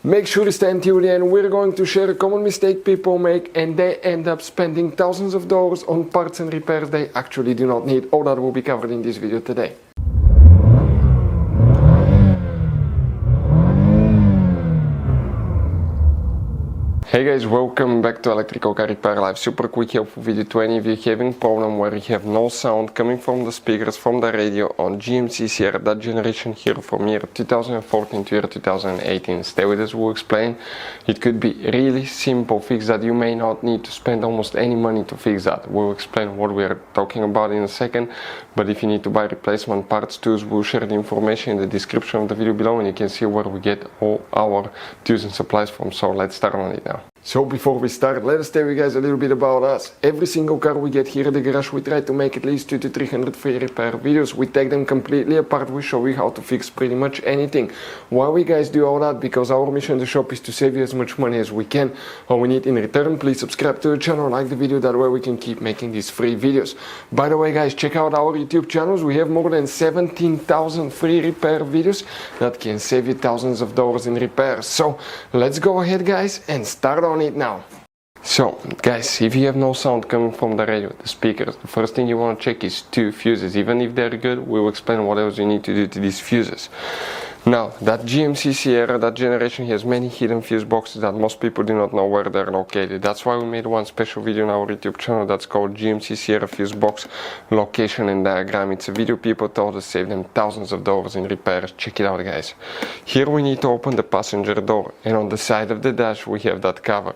Make sure to stay until the end. We're going to share a common mistake people make and they end up spending thousands of dollars on parts and repairs they actually do not need. All that will be covered in this video today. Hey guys, welcome back to Electrical Car Repair Live. Super quick helpful video to any of you having problem where you have no sound coming from the speakers from the radio on GMC Sierra, that generation here from year 2014 to year 2018. Stay with us, we'll explain. It could be really simple fix that you may not need to spend almost any money to fix that. We'll explain what we are talking about in a second, but if you need to buy replacement parts tools, we'll share the information in the description of the video below and you can see where we get all our tools and supplies from. So let's start on it now. So before we start, let us tell you guys a little bit about us. Every single car we get here at the garage, we try to make at least 200 to 300 free repair videos. We take them completely apart, we show you how to fix pretty much anything. Why we guys do all that? Because our mission in the shop is to save you as much money as we can. All we need in return, please subscribe to the channel, like the video, that way we can keep making these free videos. By the way guys, check out our YouTube channels. We have more than 17,000 free repair videos that can save you thousands of dollars in repairs. So let's go ahead guys and start on it now. So guys, if you have no sound coming from the radio, the speakers, the first thing you want to check is two fuses. Even if they're good, we will explain what else you need to do to these fuses. Now, that GMC Sierra, that generation, has many hidden fuse boxes that most people do not know where they're located. That's why we made one special video on our YouTube channel that's called GMC Sierra Fuse Box Location and Diagram. It's a video people told us save them thousands of dollars in repairs. Check it out guys. Here we need to open the passenger door, and on the side of the dash we have that cover.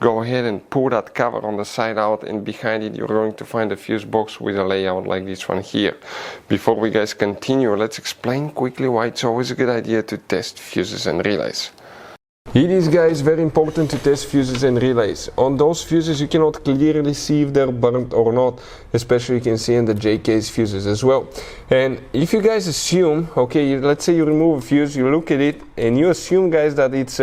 Go ahead and pull that cover on the side out, and behind it you're going to find a fuse box with a layout like this one here. Before we guys continue, let's explain quickly why it's always a good idea to test fuses and relays. It is guys very important to test fuses and relays. On those fuses you cannot clearly see if they're burnt or not, especially you can see in the J-case fuses as well. And if you guys assume, okay, let's say you remove a fuse, you look at it and you assume guys that it's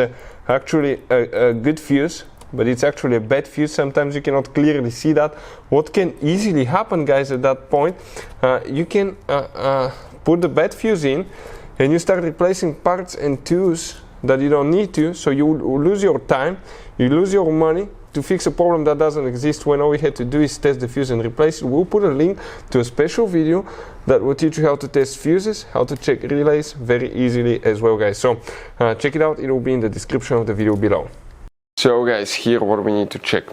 actually a good fuse, but it's actually a bad fuse. Sometimes you cannot clearly see that. What can easily happen guys at that point, you can put the bad fuse in and you start replacing parts and tools that you don't need to, so you lose your time, you lose your money to fix a problem that doesn't exist, when all we had to do is test the fuse and replace it. We'll put a link to a special video that will teach you how to test fuses, how to check relays very easily as well guys. So check it out, it will be in the description of the video below. So guys, here what we need to check.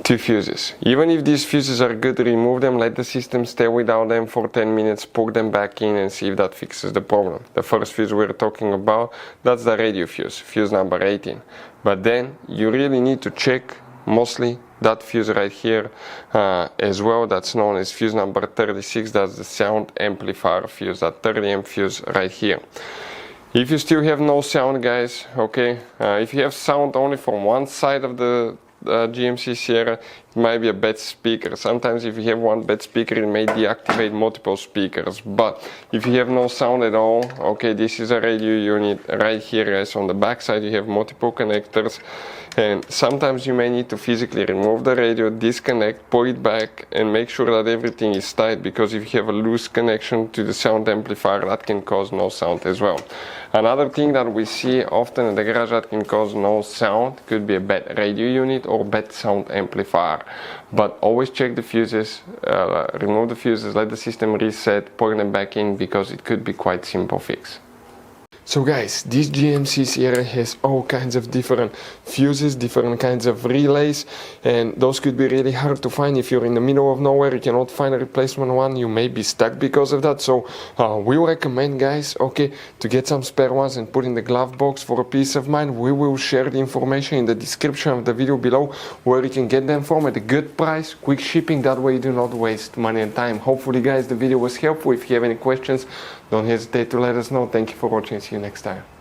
Two fuses. Even if these fuses are good, remove them, let the system stay without them for 10 minutes, put them back in and see if that fixes the problem. The first fuse we're talking about, that's the radio fuse, fuse number 18. But then you really need to check mostly that fuse right here as well, that's known as fuse number 36, that's the sound amplifier fuse, that 30 fuse right here. If you still have no sound guys, okay, if you have sound only from one side of the GMC Sierra, it might be a bad speaker. Sometimes if you have one bad speaker it may deactivate multiple speakers, but if you have no sound at all, okay, this is a radio unit right here guys. On the back side you have multiple connectors, and sometimes you may need to physically remove the radio, disconnect, pull it back and make sure that everything is tight, because if you have a loose connection to the sound amplifier that can cause no sound as well. Another thing that we see often in the garage that can cause no sound could be a bad radio unit or bad sound amplifier. But always check the fuses, remove the fuses, let the system reset, plug them back in, because it could be quite simple fix. So guys, this GMC Sierra has all kinds of different fuses, different kinds of relays, and those could be really hard to find. If you're in the middle of nowhere, you cannot find a replacement one, you may be stuck because of that. So we recommend guys, okay, to get some spare ones and put in the glove box for a peace of mind. We will share the information in the description of the video below where you can get them from at a good price, quick shipping, that way you do not waste money and time. Hopefully guys the video was helpful. If you have any questions, don't hesitate to let us know. Thank you for watching. See you next time.